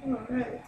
All right.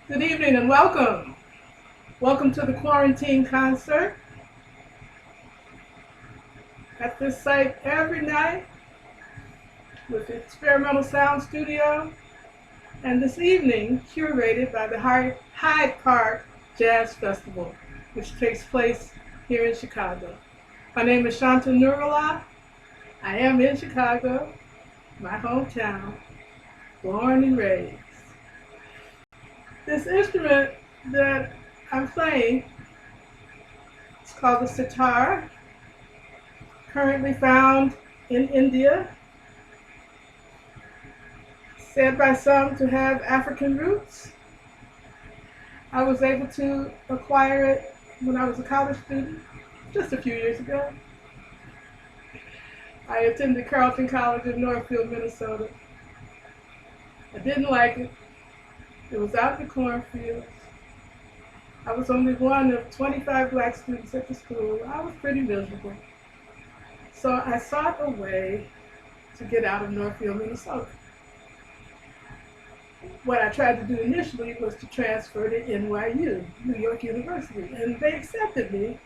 Good evening and welcome. Welcome to the quarantine concert at this site every night with the Experimental Sound Studio, and this evening curated by the Hyde Park Jazz Festival, which takes place here in Chicago. My name is Shanta Nurullah. I am in Chicago, my hometown, born and raised. This instrument that I'm playing is called the sitar, currently found in India, said by some to have African roots. I was able to acquire it when I was a college student, just a few years ago. I attended Carleton College in Northfield, Minnesota. I didn't like it. It was out in the cornfields. I was only one of 25 black students at the school. I was pretty miserable. So I sought a way to get out of Northfield, Minnesota. What I tried to do initially was to transfer to NYU, New York University, and they accepted me,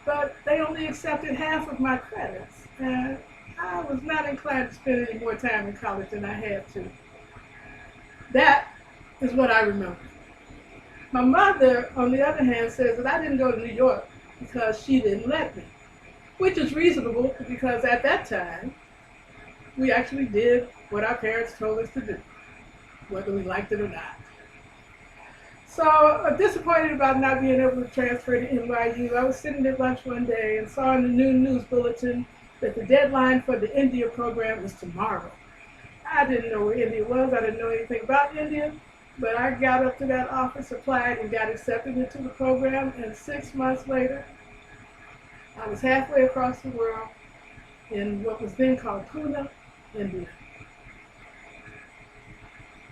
but they only accepted half of my credits. And I was not inclined to spend any more time in college than I had to. That is what I remember. My mother, on the other hand, says that I didn't go to New York because she didn't let me, which is reasonable because at that time, we actually did what our parents told us to do, whether we liked it or not. So disappointed about not being able to transfer to NYU, I was sitting at lunch one day and saw in the noon news bulletin that the deadline for the India program was tomorrow. I didn't know where India was. I didn't know anything about India, but I got up to that office, applied, and got accepted into the program, and 6 months later, I was halfway across the world in what was then called Pune, India.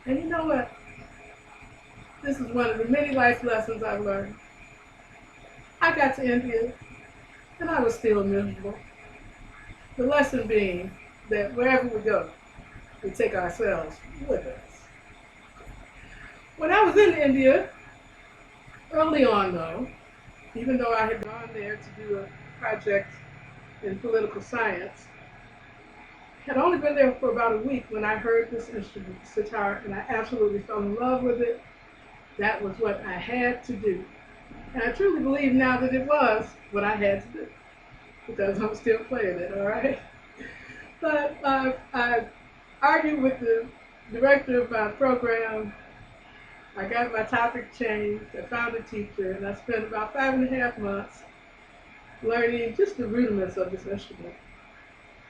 And you know what? This is one of the many life lessons I've learned. I got to India, and I was still miserable. The lesson being that wherever we go, we take ourselves with us. When I was in India, early on though, even though I had gone there to do a project in political science, had only been there for about a week when I heard this instrument, sitar, and I absolutely fell in love with it. That was what I had to do. And I truly believe now that it was what I had to do, because I'm still playing it, all right? But I argued with the director of my program. I got my topic changed. I found a teacher, and I spent about 5.5 months learning just the rudiments of this instrument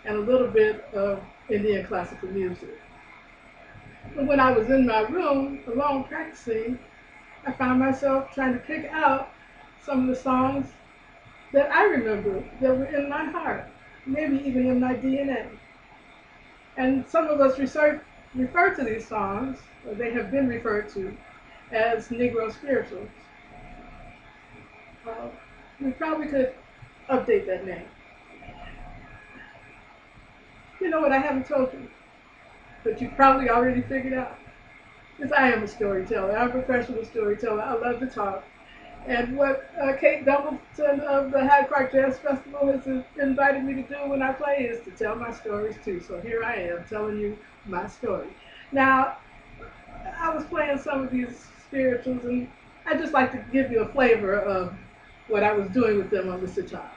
and a little bit of Indian classical music. But when I was in my room alone practicing, I found myself trying to pick out some of the songs that I remember that were in my heart, maybe even in my DNA. And some of us refer to these songs, or they have been referred to, as Negro spirituals. We probably could update that name. You know what I haven't told you, but you probably already figured out, is I am a storyteller. I'm a professional storyteller. I love to talk. And what Kate Dumbleton of the Hyde Park Jazz Festival has invited me to do when I play is to tell my stories too. So here I am telling you my story. Now, I was playing some of these spirituals, and I'd just like to give you a flavor of what I was doing with them on the sitar.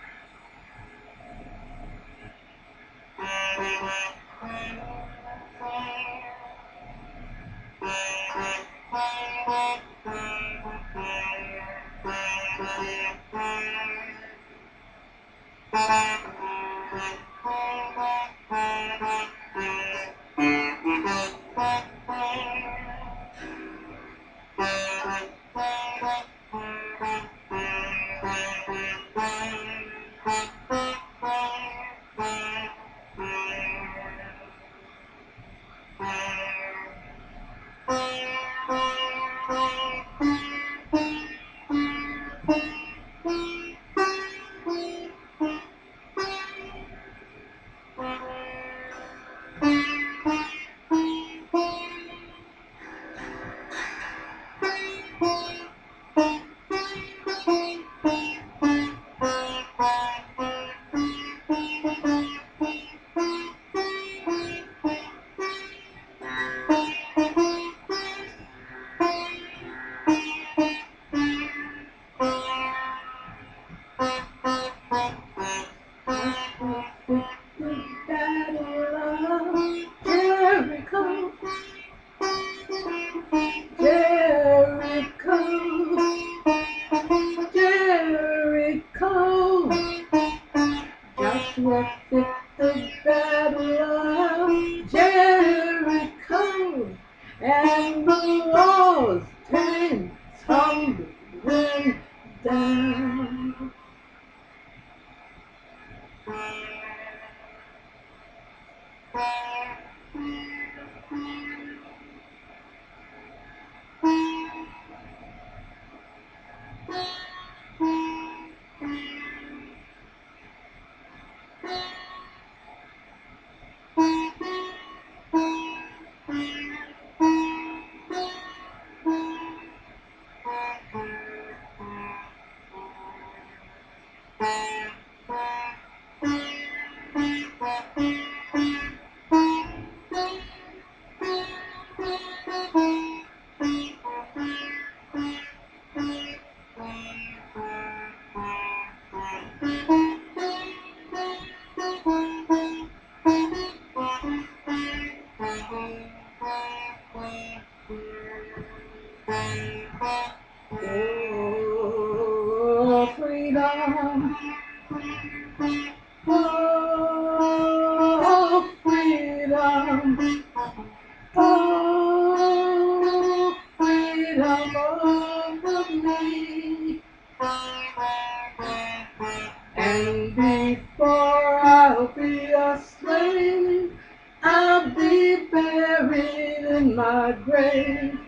buried in my grave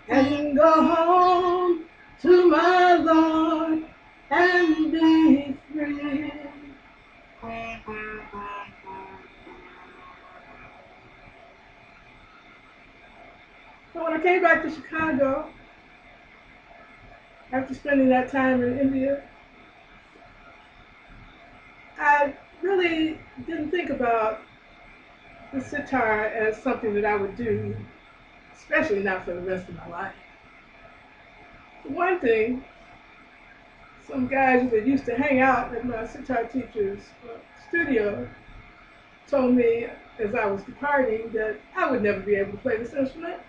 and go home to my Lord and be free. So when I came back to Chicago, after spending that time in India, I really didn't think about the sitar as something that I would do, especially not for the rest of my life. For one thing, some guys that used to hang out at my sitar teacher's studio told me as I was departing that I would never be able to play this instrument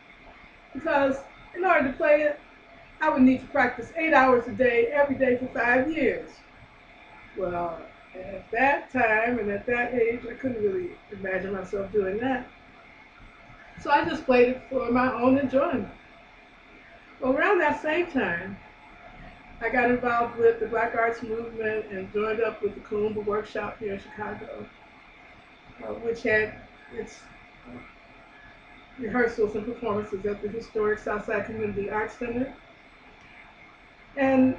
because in order to play it, I would need to practice 8 hours a day, every day for 5 years. Well, at that time and at that age, I couldn't really imagine myself doing that. So I just played it for my own enjoyment. Well, around that same time, I got involved with the Black Arts Movement and joined up with the Kalimba Workshop here in Chicago, which had its rehearsals and performances at the historic Southside Community Arts Center. And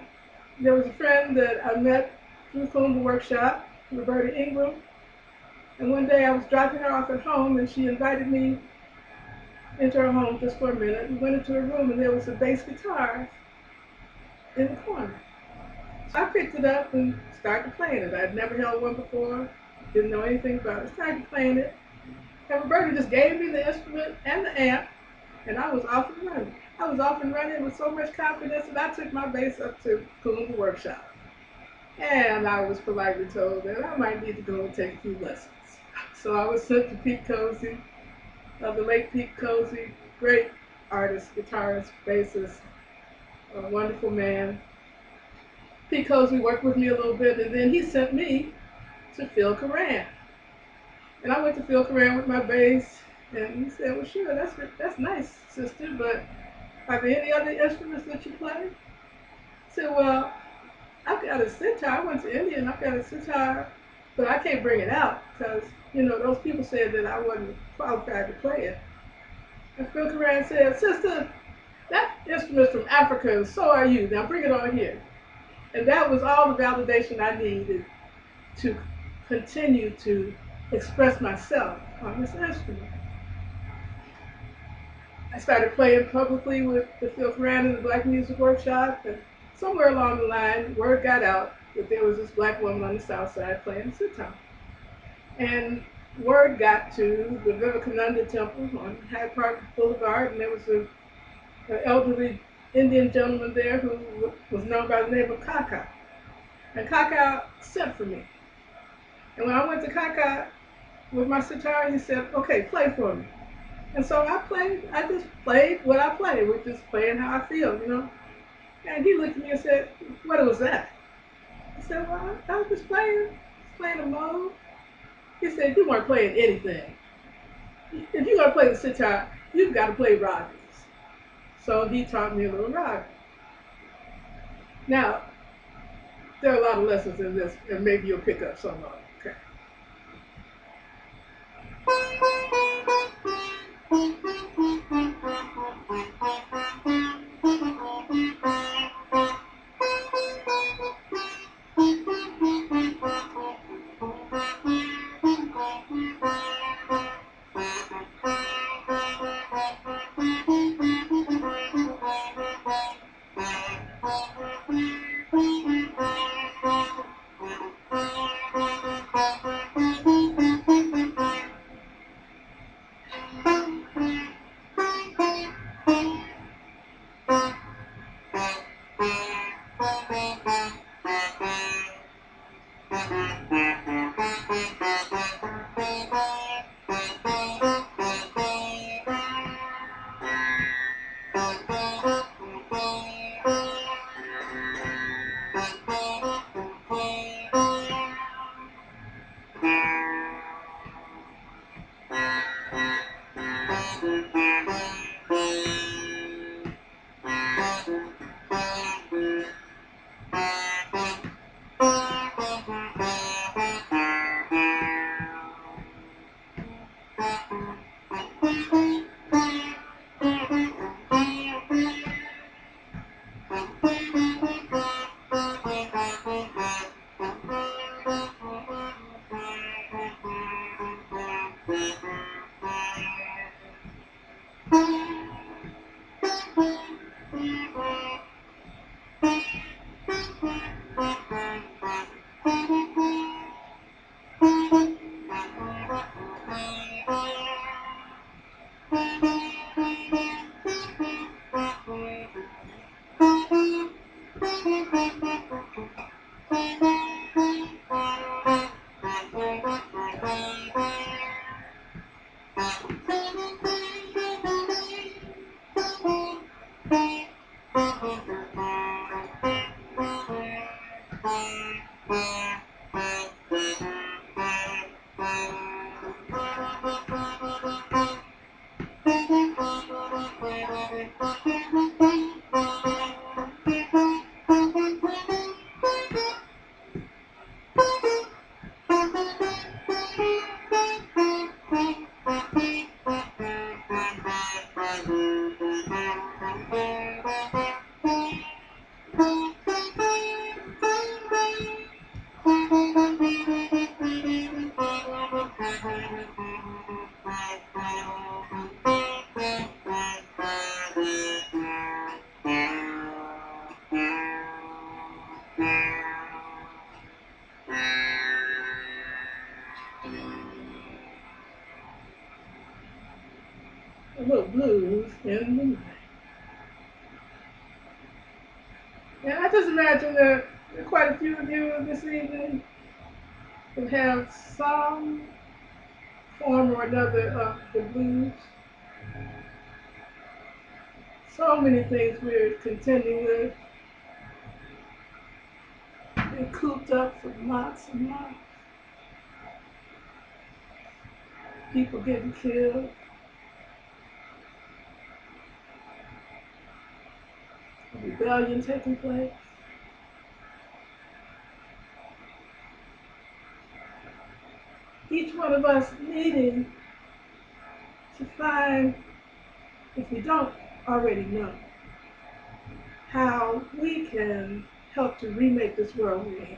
there was a friend that I met through the Kalimba Workshop, Roberta Ingram, and one day I was dropping her off at home and she invited me into her home just for a minute. We went into her room and there was a bass guitar in the corner. So I picked it up and started playing it. I'd never held one before, didn't know anything about it. Started playing it. And Roberta just gave me the instrument and the amp, and I was off and running. I was off and running with so much confidence that I took my bass up to Kalimba Workshop. And I was politely told that I might need to go and take a few lessons. So I was sent to Pete Cozy, the late Pete Cozy, great artist, guitarist, bassist, a wonderful man. Pete Cozy worked with me a little bit, and then he sent me to Phil Coran. And I went to Phil Coran with my bass, and he said, well, sure, that's nice, sister, but are there any other instruments that you play? I said, well, I've got a sitar. I went to India, and I've got a sitar, but I can't bring it out because, those people said that I wasn't qualified to play it. And Phil Coran said, sister, that instrument's from Africa, and so are you. Now bring it on here. And that was all the validation I needed to continue to express myself on this instrument. I started playing publicly with the Phil Coran and the Black Music Workshop, and somewhere along the line, word got out that there was this black woman on the South Side playing the sitar. And word got to the Vivekananda Temple on Hyde Park Boulevard, and there was an elderly Indian gentleman there who was known by the name of Kaka. And Kaka sent for me. And when I went to Kaka with my sitar, he said, okay, play for me. And so I just played what I played, which is playing how I feel, And he looked at me and said, what was that? I said, well, I was just playing a mode. He said, you weren't playing anything. If you're going to play the sitar, you've got to play ragas. So he taught me a little raga. Now, there are a lot of lessons in this, and maybe you'll pick up some of them. Okay. A little blues in the night. And I just imagine that quite a few of you this evening who have some form or another of the blues. So many things we're contending with and cooped up for months and months. People getting killed, rebellion taking place. Each one of us needing to find, if we don't already know, how we can help to remake this world we're in.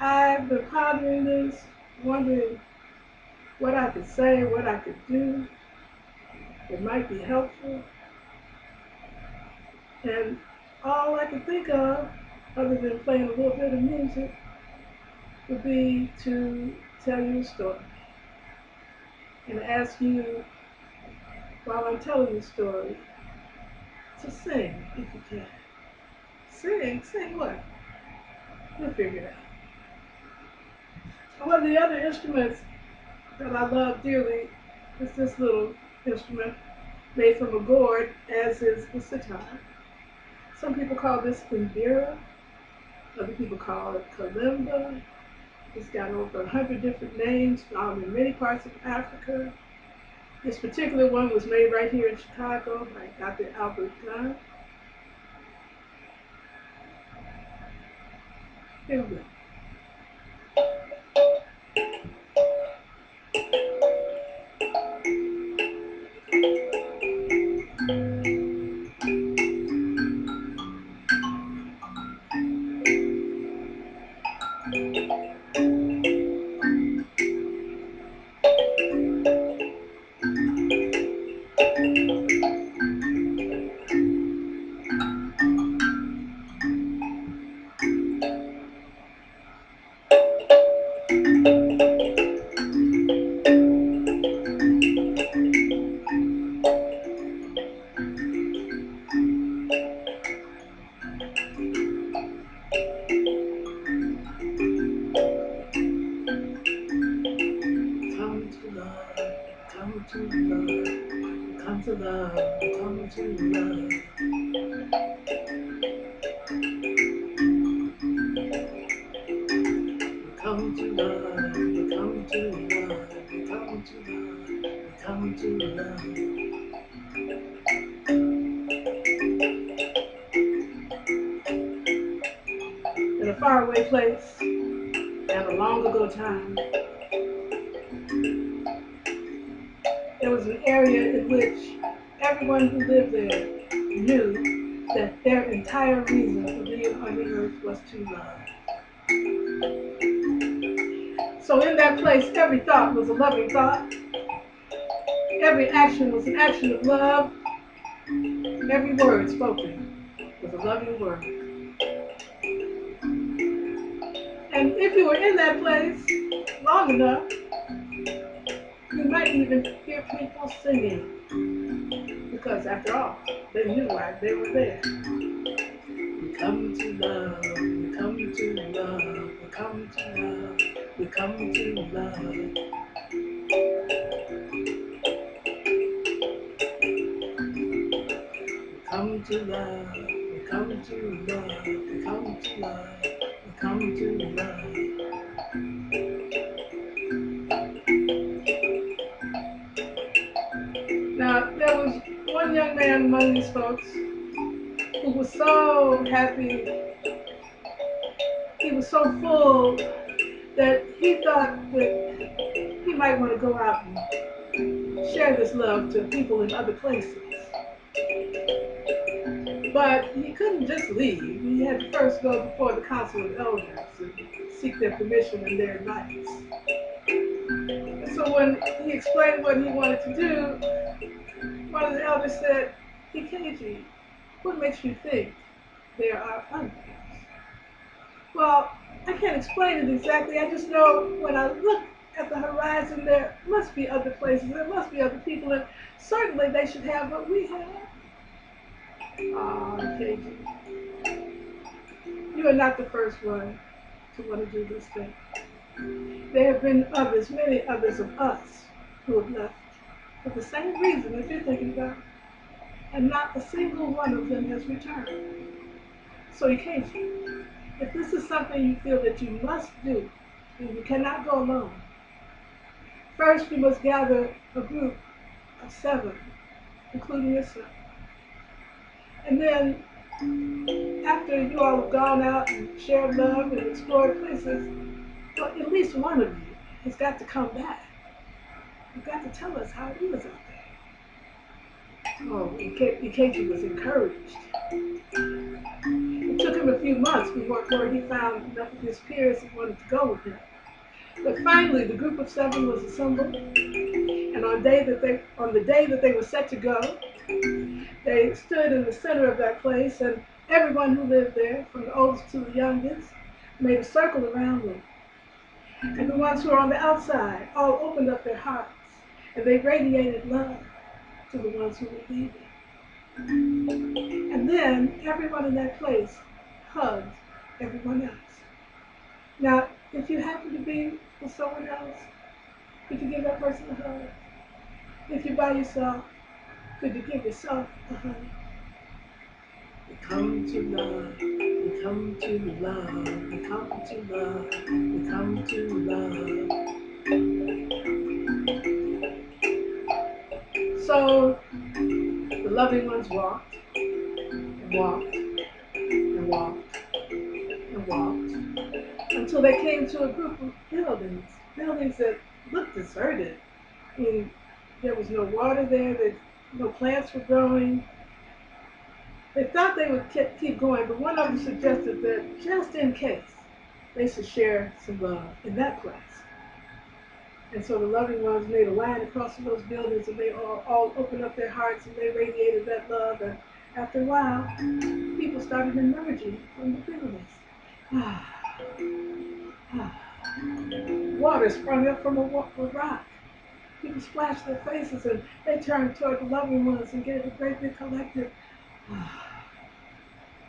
I've been pondering this, wondering what I could say, what I could do that might be helpful. And all I could think of, other than playing a little bit of music, would be to tell you a story and ask you, while I'm telling the story, to sing if you can. Sing what? You'll figure it out. One of the other instruments that I love dearly is this little instrument made from a gourd, as is the sitar. Some people call this mbira, other people call it kalimba. It's got over 100 different names found in many parts of Africa. This particular one was made right here in Chicago by Dr. Albert Gunn. Here we go. Come to love, come to love, come to love. Come to love, come to love, come to love, come to love. In a faraway place and a long ago time, there was an area in which everyone who lived there knew that their entire reason for being on the earth was to love. So in that place, every thought was a loving thought. Every action was an action of love. Every word spoken was a loving word. And if you were in that place long enough, you might even hear people singing. Because after all, they knew why they were there. We come to love, we come to love, we come to love, we come to love. Come to love, we come to love, we come to love, we come to love. Now, there was one young man among these folks who was so happy, he was so full that he thought that he might want to go out and share this love to people in other places. But he couldn't just leave. He had to first go before the council of elders and seek their permission and their advice. And so when he explained what he wanted to do, one of the elders said, "EKG, what makes you think there are others?" Well, I can't explain it exactly. I just know when I look at the horizon, there must be other places, there must be other people, and certainly they should have what we have. KG, you are not the first one to want to do this thing. There have been others, many others of us, who have left for the same reason that you're thinking about, and not a single one of them has returned. So KG, if this is something you feel that you must do, and you cannot go alone, first you must gather a group of 7, including yourself. And then, after you all have gone out and shared love and explored places, well, at least one of you has got to come back. You've got to tell us how it is out there. Oh, Ikeji was encouraged. It took him a few months before he found enough of his peers who wanted to go with him. But finally, the group of 7 was assembled, and on the day that they were set to go, they stood in the center of that place, and everyone who lived there, from the oldest to the youngest, made a circle around them. And the ones who were on the outside all opened up their hearts, and they radiated love to the ones who were leaving. And then everyone in that place hugged everyone else. Now, if you happen to be with someone else, could you give that person a hug? If you're by yourself, could you give yourself a hug? We come to love, we come to love, we come to love, we come to love. So the loving ones walked and walked and walked and walked until they came to a group of buildings that looked deserted. I mean, there was no water there, no plants were growing. They thought they would keep going, but one of them suggested that just in case, they should share some love in that place. And so the loving ones made a line across those buildings, and they all opened up their hearts, and they radiated that love. And after a while, people started emerging from the buildings. Water sprung up from a rock. People splashed their faces, and they turned toward the loving ones and gave a great big collective.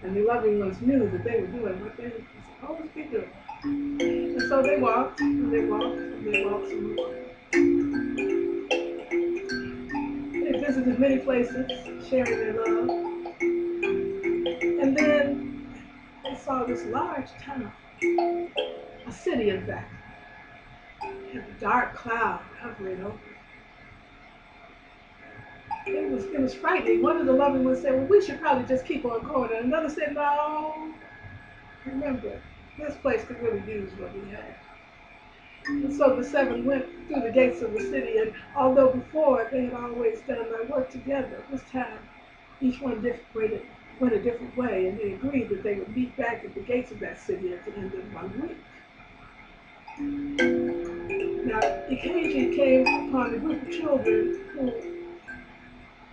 And the loving ones knew that they were doing what they were supposed to be doing. And so they walked, and they walked, and they walked some more. They visited many places, sharing their love. And then they saw this large town, a city in fact, and a dark cloud hovering over it. It was frightening. One of the loving ones said, "Well, we should probably just keep on going." And another said, "No, remember, this place could really use what we have." And so the 7 went through the gates of the city, and although before they had always done their work together, this time each one went a different way, and they agreed that they would meet back at the gates of that city at the end of 1 week. Now, occasion came upon a group of children who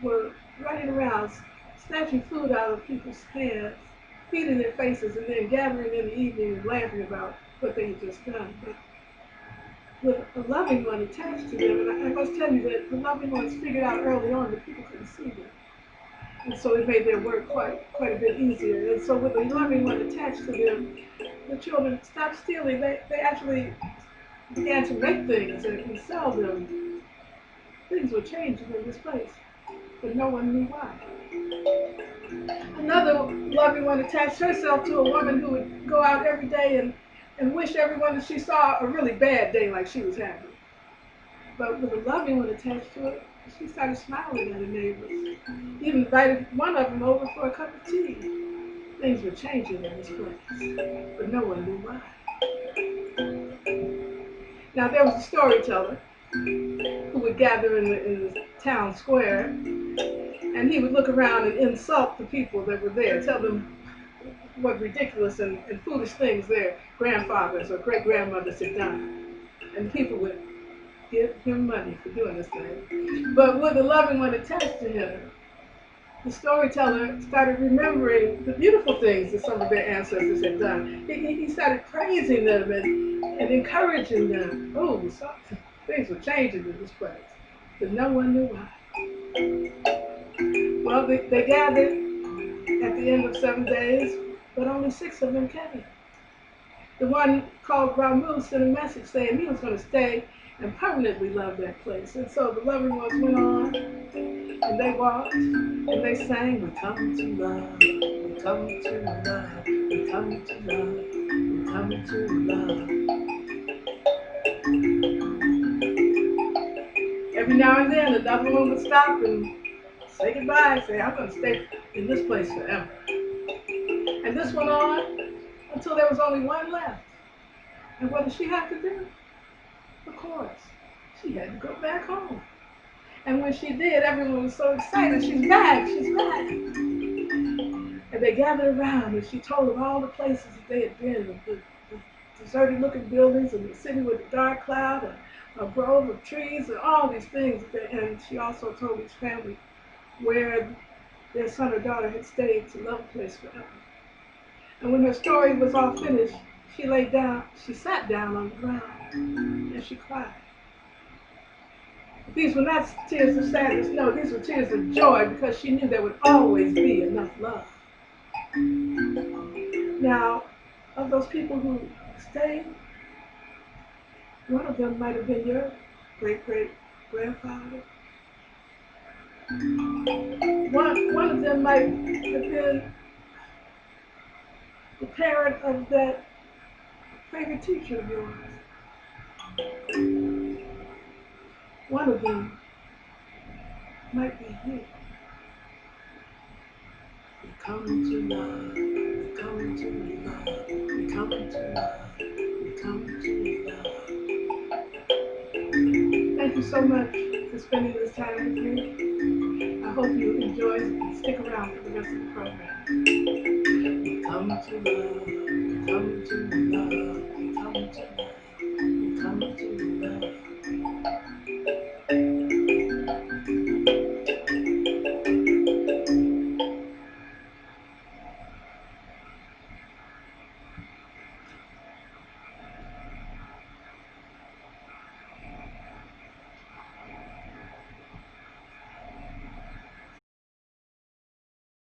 were running around, snatching food out of people's hands, feeding their faces, and then gathering in the evening and laughing about what they had just done. But with a loving one attached to them, and I must tell you that the loving ones figured out early on that people couldn't see them. And so it made their work quite a bit easier. And so with a loving one attached to them, the children stopped stealing. They actually began to make things and sell them. Things were changing in this place, but no one knew why. Another loving one attached herself to a woman who would go out every day and wish everyone that she saw a really bad day like she was having. But with a loving one attached to it, she started smiling at her neighbors. Even invited one of them over for a cup of tea. Things were changing in this place, but no one knew why. Now there was a storyteller who would gather in the town square, and he would look around and insult the people that were there, tell them what ridiculous and foolish things their grandfathers or great-grandmothers had done. And the people would give him money for doing this thing. But with a loving one attached to him, the storyteller started remembering the beautiful things that some of their ancestors had done. He started praising them and encouraging them. Oh, things were changing in this place, but no one knew why. Well, they gathered at the end of 7 days, but only 6 of them came. The one called Ramu sent a message saying he was going to stay and permanently love that place. And so the loving ones went on, and they walked, and they sang, "We come to love, we come to love, we come to love, we come to love." Every now and then, another one would stop and say goodbye, say, "I'm going to stay in this place forever." And this went on until there was only one left. And what did she have to do? Of course, she had to go back home. And when she did, everyone was so excited. She's back, she's back. And they gathered around, and she told them all the places that they had been, the deserted looking buildings, and the city with a dark cloud, a grove of trees, and all these things. And she also told each family where their son or daughter had stayed to love the place forever. And when her story was all finished, she sat down on the ground, and she cried. These were not tears of sadness, no, these were tears of joy, because she knew there would always be enough love. Now, of those people who stayed, one of them might have been your great-great-grandfather. One of them might have been the parent of that favorite teacher of yours. One of them might be you. We come to love, we come to love, we come to love, we come to love. Thank you so much for spending this time with me. I hope you enjoy and stick around for the rest of the program. We come to love, we come to love.